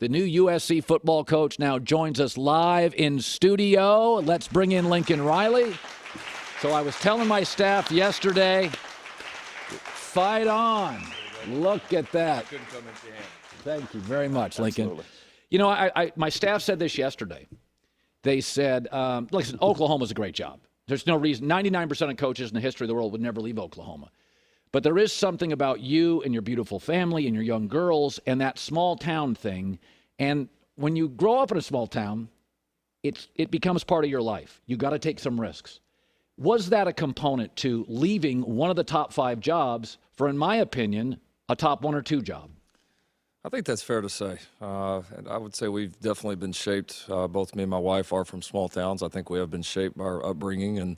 The new USC football coach now joins us live in studio. Let's bring in Lincoln Riley. So I was telling my staff yesterday, fight on. Look at that. Couldn't come empty handed. Thank you very much, Lincoln. Absolutely. You know, my staff said this yesterday. They said, listen, Oklahoma's a great job. There's no reason. 99% of coaches in the history of the world would never leave Oklahoma. But there is something about you and your beautiful family and your young girls and that small town thing. And when you grow up in a small town, it becomes part of your life. You got to take some risks. Was that a component to leaving one of the top 5 jobs for, in my opinion, a top 1 or 2 job? I think that's fair to say. And I would say we've definitely been shaped. Both me and my wife are from small towns. I think we have been shaped by our upbringing and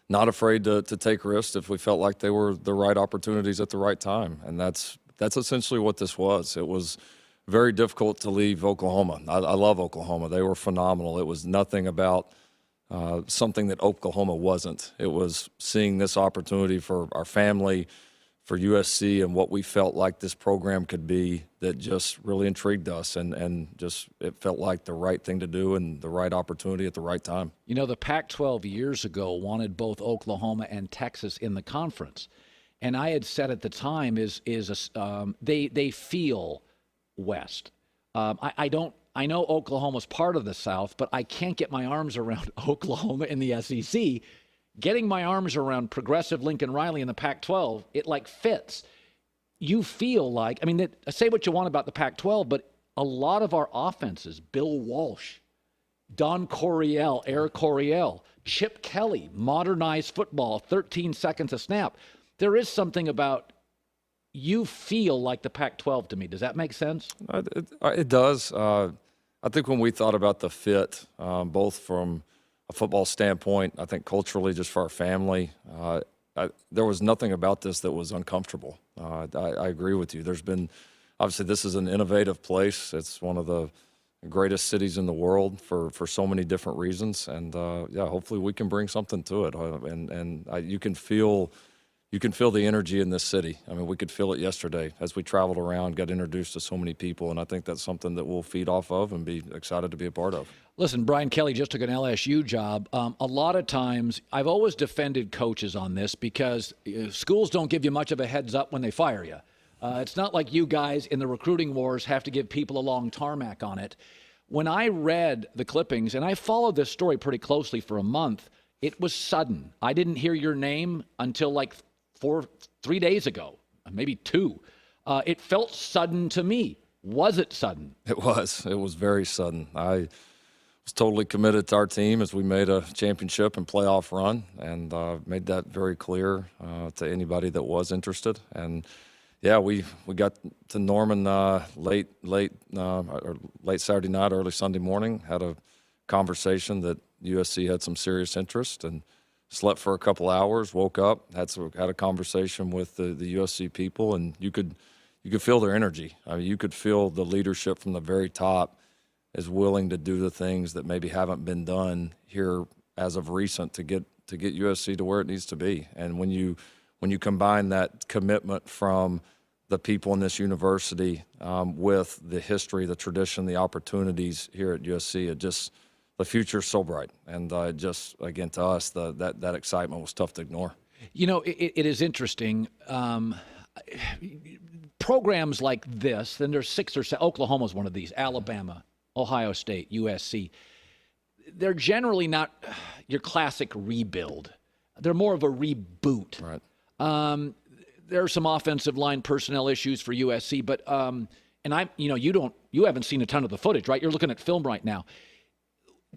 not afraid to take risks if we felt like they were the right opportunities at the right time. And that's essentially what this was. It was very difficult to leave Oklahoma. I love Oklahoma. They were phenomenal. It was nothing about something that Oklahoma wasn't. It was seeing this opportunity for our family, for USC, and what we felt like this program could be that just really intrigued us, and just it felt like the right thing to do and the right opportunity at the right time. You know, the Pac-12 years ago wanted both Oklahoma and Texas in the conference, and I had said at the time they feel West. I know Oklahoma's part of the South, but I can't get my arms around Oklahoma in the SEC. Getting my arms around progressive Lincoln Riley in the Pac-12, it like fits. You feel like, I mean, say what you want about the Pac-12, but a lot of our offenses, Bill Walsh, Don Coryell, Eric Coryell, Chip Kelly, modernized football, 13 seconds a snap. There is something about you feel like the Pac-12 to me. Does that make sense? It does. I think when we thought about the fit, both from a football standpoint, I think culturally, just for our family, there was nothing about this that was uncomfortable. I agree with you. There's been, obviously, this is an innovative place. It's one of the greatest cities in the world for so many different reasons. And yeah, hopefully we can bring something to it. You can feel the energy in this city. I mean, we could feel it yesterday as we traveled around, got introduced to so many people, and I think that's something that we'll feed off of and be excited to be a part of. Listen, Brian Kelly just took an LSU job. A lot of times, I've always defended coaches on this because schools don't give you much of a heads up when they fire you. It's not like you guys in the recruiting wars have to give people a long tarmac on it. When I read the clippings, and I followed this story pretty closely for a month, it was sudden. I didn't hear your name until like 3 days ago, maybe 2. It felt sudden to me. Was it sudden? It was. It was very sudden. I was totally committed to our team as we made a championship and playoff run, and made that very clear to anybody that was interested. And yeah, we got to Norman late Saturday night, early Sunday morning. Had a conversation that USC had some serious interest, and slept for a couple hours, woke up, had a conversation with the USC people, and you could feel their energy. I mean, you could feel the leadership from the very top is willing to do the things that maybe haven't been done here as of recent to get USC to where it needs to be. And when you combine that commitment from the people in this university with the history, the tradition, the opportunities here at USC, the future's so bright, and just again to us, that excitement was tough to ignore. You know, it is interesting. Programs like this, then there's 6 or 7. Oklahoma's one of these. Alabama, Ohio State, USC. They're generally not your classic rebuild. They're more of a reboot. Right. There are some offensive line personnel issues for USC, but you haven't seen a ton of the footage, right? You're looking at film right now.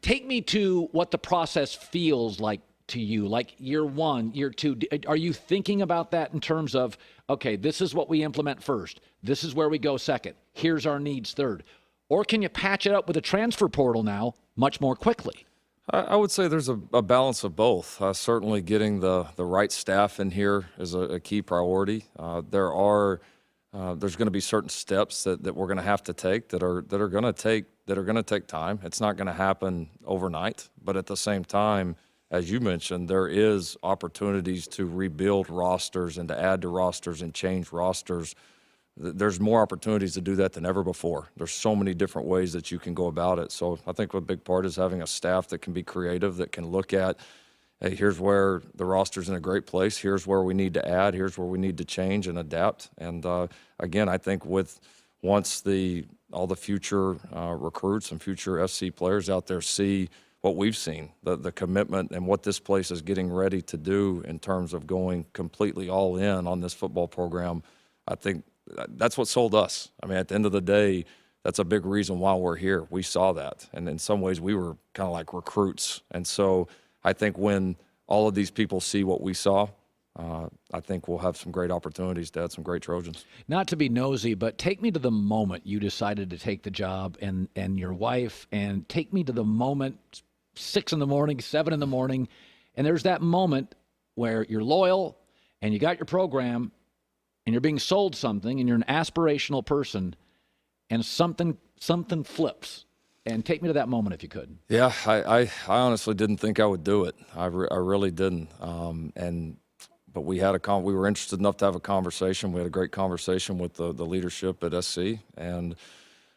Take me to what the process feels like to you, like year 1, year 2. Are you thinking about that in terms of, okay, this is what we implement first. This is where we go second. Here's our needs third. Or can you patch it up with a transfer portal now much more quickly? I would say there's a balance of both. Certainly getting the right staff in here is a key priority. There's going to be certain steps that we're going to have to take that are going to take time. It's not going to happen overnight, but at the same time, as you mentioned, there is opportunities to rebuild rosters and to add to rosters and change rosters there's more opportunities to do that than ever before. There's so many different ways that you can go about it. So I think a big part is having a staff that can be creative, that can look at, hey, here's where the roster's in a great place. Here's where we need to add. Here's where we need to change and adapt. And again, I think once all the future recruits and future SC players out there see what we've seen, the commitment and what this place is getting ready to do in terms of going completely all in on this football program, I think that's what sold us. I mean, at the end of the day, that's a big reason why we're here. We saw that. And in some ways, we were kind of like recruits. And so I think when all of these people see what we saw, I think we'll have some great opportunities to add some great Trojans. Not to be nosy, but take me to the moment you decided to take the job and your wife, and take me to the moment, 6 in the morning, 7 in the morning, and there's that moment where you're loyal and you got your program and you're being sold something and you're an aspirational person and something flips. And take me to that moment if you could. Yeah, I honestly didn't think I would do it. I really didn't. But we were interested enough to have a conversation. We had a great conversation with the leadership at SC. And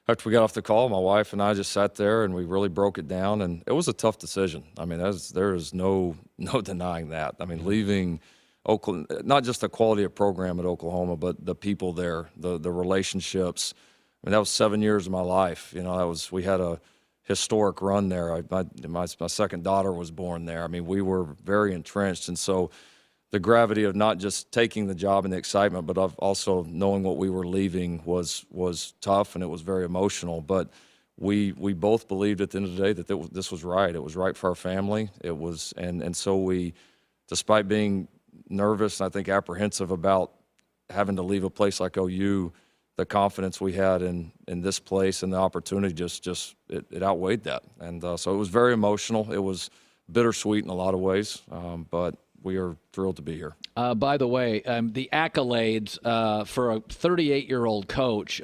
after we got off the call, my wife and I just sat there and we really broke it down. And it was a tough decision. I mean, there is no denying that. I mean, leaving Oklahoma, not just the quality of program at Oklahoma, but the people there, the relationships. I mean, that was 7 years of my life. You know, we had a historic run there. My second daughter was born there. I mean, we were very entrenched. And so the gravity of not just taking the job and the excitement, but of also knowing what we were leaving was tough, and it was very emotional. But we both believed at the end of the day that this was right. It was right for our family. It was, and so we, despite being nervous and I think apprehensive about having to leave a place like OU, the confidence we had in this place and the opportunity it outweighed that. And so it was very emotional. It was bittersweet in a lot of ways, but we are thrilled to be here. By the way, the accolades for a 38-year-old coach,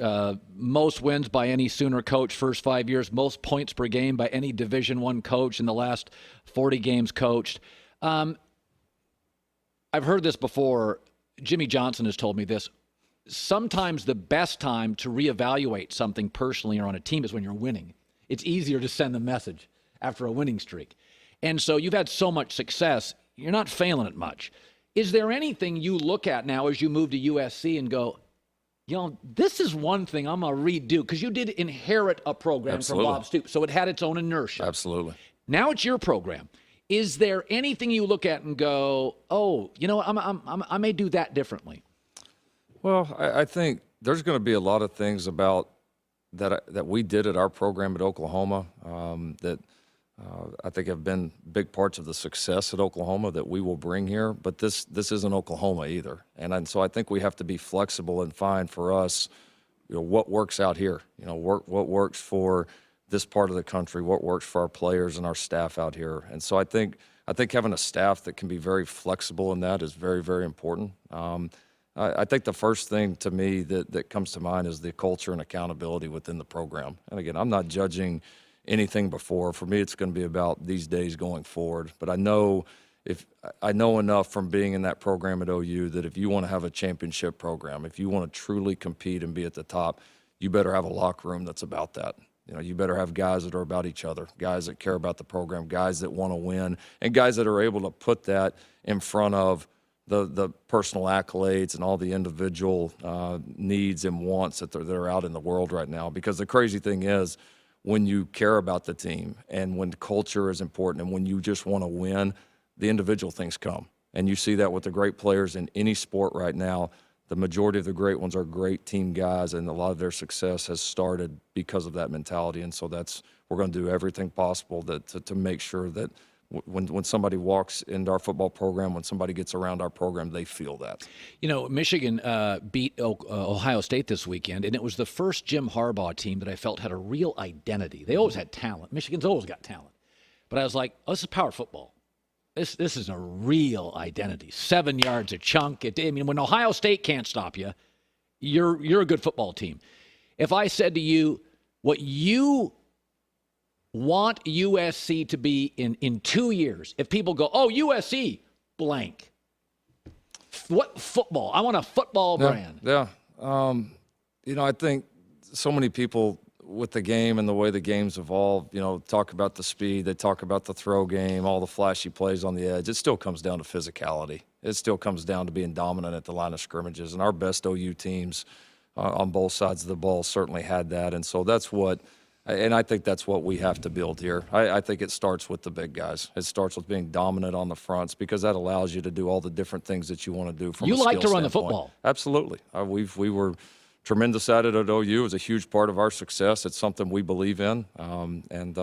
most wins by any Sooner coach first 5 years, most points per game by any Division I coach in the last 40 games coached. I've heard this before. Jimmy Johnson has told me this. Sometimes the best time to reevaluate something personally or on a team is when you're winning. It's easier to send the message after a winning streak. And so you've had so much success, you're not failing at much. Is there anything you look at now as you move to USC and go, you know, this is one thing I'm going to redo? Because you did inherit a program Absolutely. from Bob Stoops, so it had its own inertia. Absolutely. Now it's your program. Is there anything you look at and go, oh, you know, I may do that differently? Well, I think there's going to be a lot of things about that we did at our program at Oklahoma that I think have been big parts of the success at Oklahoma that we will bring here. But this isn't Oklahoma either, and so I think we have to be flexible and find for us, you know, what works out here. You know, what works for this part of the country, what works for our players and our staff out here. And so I think having a staff that can be very flexible in that is very, very important. I think the first thing to me that comes to mind is the culture and accountability within the program. And again, I'm not judging anything before. For me, it's going to be about these days going forward. But I know enough from being in that program at OU that if you want to have a championship program, if you want to truly compete and be at the top, you better have a locker room that's about that. You know, you better have guys that are about each other, guys that care about the program, guys that want to win, and guys that are able to put that in front of the personal accolades and all the individual needs and wants that are out in the world right now. Because the crazy thing is, when you care about the team and when culture is important and when you just want to win, the individual things come. And you see that with the great players in any sport right now. The majority of the great ones are great team guys, and a lot of their success has started because of that mentality. And so we're going to do everything possible to make sure that when somebody walks into our football program, when somebody gets around our program, they feel that. You know, Michigan beat Ohio State this weekend, and it was the first Jim Harbaugh team that I felt had a real identity. They always had talent. Michigan's always got talent. But I was like, oh, this is power football. This is a real identity. 7 yards a chunk. I mean, when Ohio State can't stop you, you're a good football team. If I said to you what you want USC to be in 2 years, if people go, oh, USC, blank. What football? I want a football brand. Yeah. I think so many people with the game and the way the game's evolved, talk about the speed, they talk about the throw game, all the flashy plays on the edge. It still comes down to physicality. It still comes down to being dominant at the line of scrimmages. And our best OU teams on both sides of the ball certainly had that. And so and I think that's what we have to build here. I think it starts with the big guys. It starts with being dominant on the fronts because that allows you to do all the different things that you want to do from a skill like to run standpoint. the football. Absolutely. We were tremendous at it at OU. It was a huge part of our success. It's something we believe in, and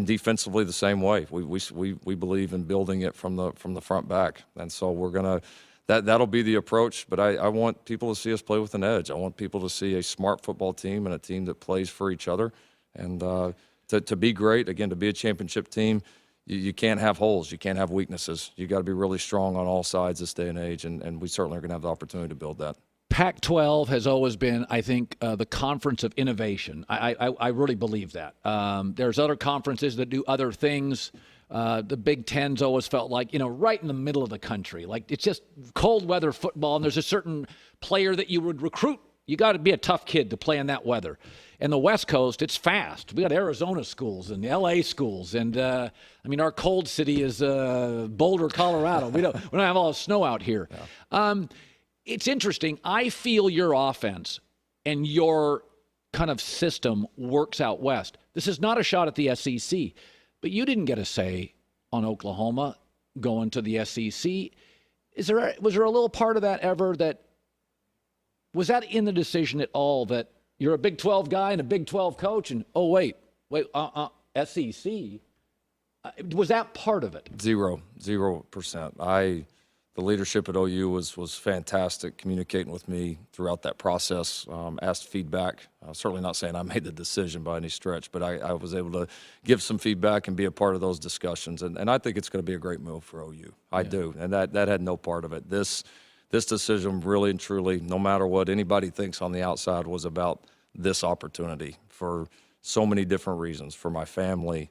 defensively the same way. We believe in building it from the front back, and so we're gonna. That'll be the approach, but I want people to see us play with an edge. I want people to see a smart football team and a team that plays for each other. And to be great, again, to be a championship team, you can't have holes. You can't have weaknesses. You got to be really strong on all sides this day and age, and we certainly are going to have the opportunity to build that. Pac-12 has always been, I think, the conference of innovation. I really believe that. There's other conferences that do other things. The Big Ten's always felt like, right in the middle of the country. Like, it's just cold weather football, and there's a certain player that you would recruit. You got to be a tough kid to play in that weather. And the West Coast, it's fast. We got Arizona schools and LA schools, and our cold city is Boulder, Colorado. We don't have all the snow out here. Yeah. It's interesting. I feel your offense and your kind of system works out west. This is not a shot at the SEC, but you didn't get a say on Oklahoma going to the SEC. Was there a little part of that ever was that in the decision at all that you're a Big 12 guy and a Big 12 coach and, SEC? Was that part of it? 0%. The leadership at OU was fantastic, communicating with me throughout that process, asked feedback. Certainly not saying I made the decision by any stretch, but I was able to give some feedback and be a part of those discussions. And I think it's going to be a great move for OU. I do. And that had no part of it. This decision really and truly, no matter what anybody thinks on the outside, was about this opportunity for so many different reasons, for my family,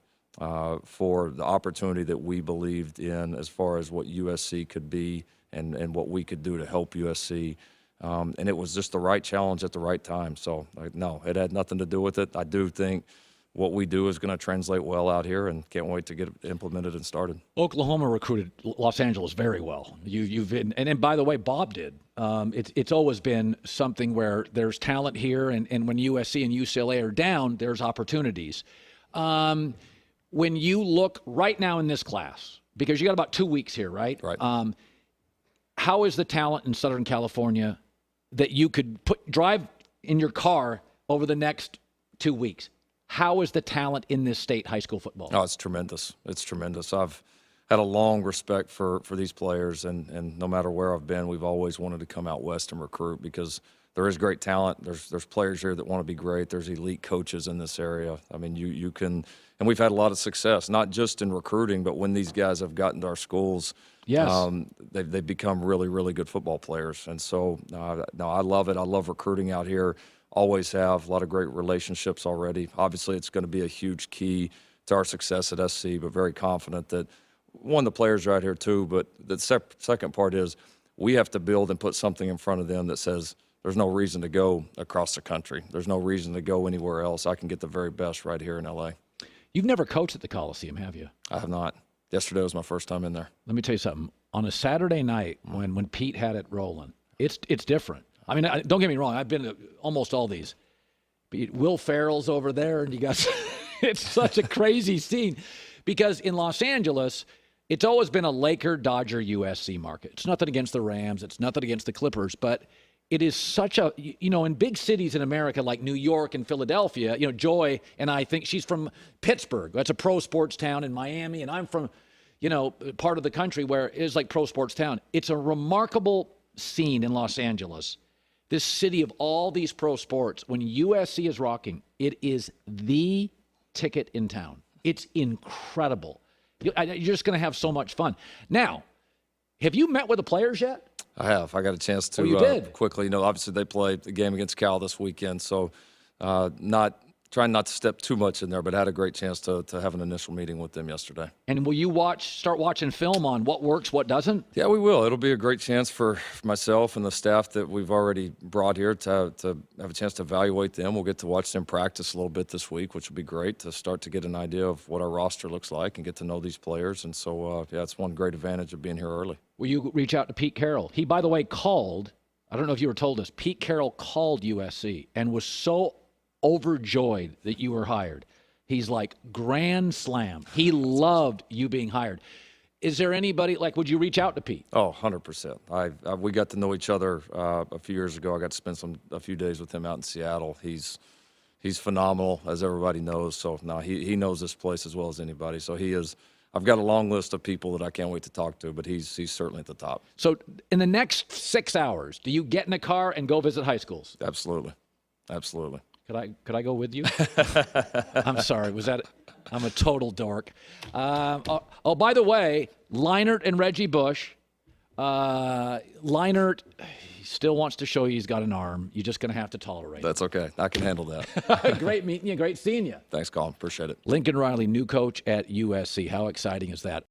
for the opportunity that we believed in as far as what USC could be and what we could do to help USC. And it was just the right challenge at the right time. So, no, it had nothing to do with it. I do think what we do is going to translate well out here, and can't wait to get it implemented and started. Oklahoma recruited Los Angeles very well. You've been, and then by the way, Bob did. It's always been something where there's talent here, and when USC and UCLA are down, there's opportunities. When you look right now in this class, because you got about 2 weeks here, right? Right. How is the talent in Southern California that you could drive in your car over the next 2 weeks? How is the talent in this state high school football? Oh, it's tremendous. It's tremendous. I've had a long respect for these players, and no matter where I've been, we've always wanted to come out west and recruit because there is great talent. There's players here that want to be great. There's elite coaches in this area. I mean, you can, and we've had a lot of success, not just in recruiting, but when these guys have gotten to our schools, yes, they've become really, really good football players. And so, no, I love it. I love recruiting out here. Always have a lot of great relationships already. Obviously, it's going to be a huge key to our success at SC, but very confident that, one, the players are out here too, but the second part is we have to build and put something in front of them that says there's no reason to go across the country. There's no reason to go anywhere else. I can get the very best right here in LA. You've never coached at the Coliseum, have you? I have not. Yesterday was my first time in there. Let me tell you something. On a Saturday night when Pete had it rolling, it's different. I mean, don't get me wrong. I've been to almost all these. But Will Ferrell's over there, and you got it's such a crazy scene because in Los Angeles, it's always been a Laker, Dodger, USC market. It's nothing against the Rams. It's nothing against the Clippers, but it is such a, in big cities in America like New York and Philadelphia, Joy, and I think she's from Pittsburgh. That's a pro sports town in Miami, and I'm from, part of the country where it is like pro sports town. It's a remarkable scene in Los Angeles. This city of all these pro sports, when USC is rocking, it is the ticket in town. It's incredible. You're just going to have so much fun. Now, have you met with the players yet? I have. I got a chance to you did? Quickly. Obviously they play the game against Cal this weekend, so not trying not to step too much in there, but had a great chance to have an initial meeting with them yesterday. And will you start watching film on what works, what doesn't? Yeah, we will. It'll be a great chance for myself and the staff that we've already brought here to have a chance to evaluate them. We'll get to watch them practice a little bit this week, which will be great to start to get an idea of what our roster looks like and get to know these players. And so, yeah, it's one great advantage of being here early. Will you reach out to Pete Carroll? He, by the way, called, I don't know if you were told this, Pete Carroll called USC and was so overjoyed that you were hired. He's like, grand slam. He loved you being hired. Is there anybody, like, would you reach out to Pete? Oh, 100%. We got to know each other a few years ago. I got to spend a few days with him out in Seattle. He's phenomenal, as everybody knows. So, no, he knows this place as well as anybody. So he is. I've got a long list of people that I can't wait to talk to, but he's certainly at the top. So in the next 6 hours, do you get in a car and go visit high schools? Absolutely. Absolutely. Could I go with you? I'm sorry. I'm a total dork. By the way, Leinart and Reggie Bush. Leinart still wants to show you he's got an arm. You're just going to have to tolerate it. That's okay. I can handle that. Great meeting you. Great seeing you. Thanks, Colin. Appreciate it. Lincoln Riley, new coach at USC. How exciting is that?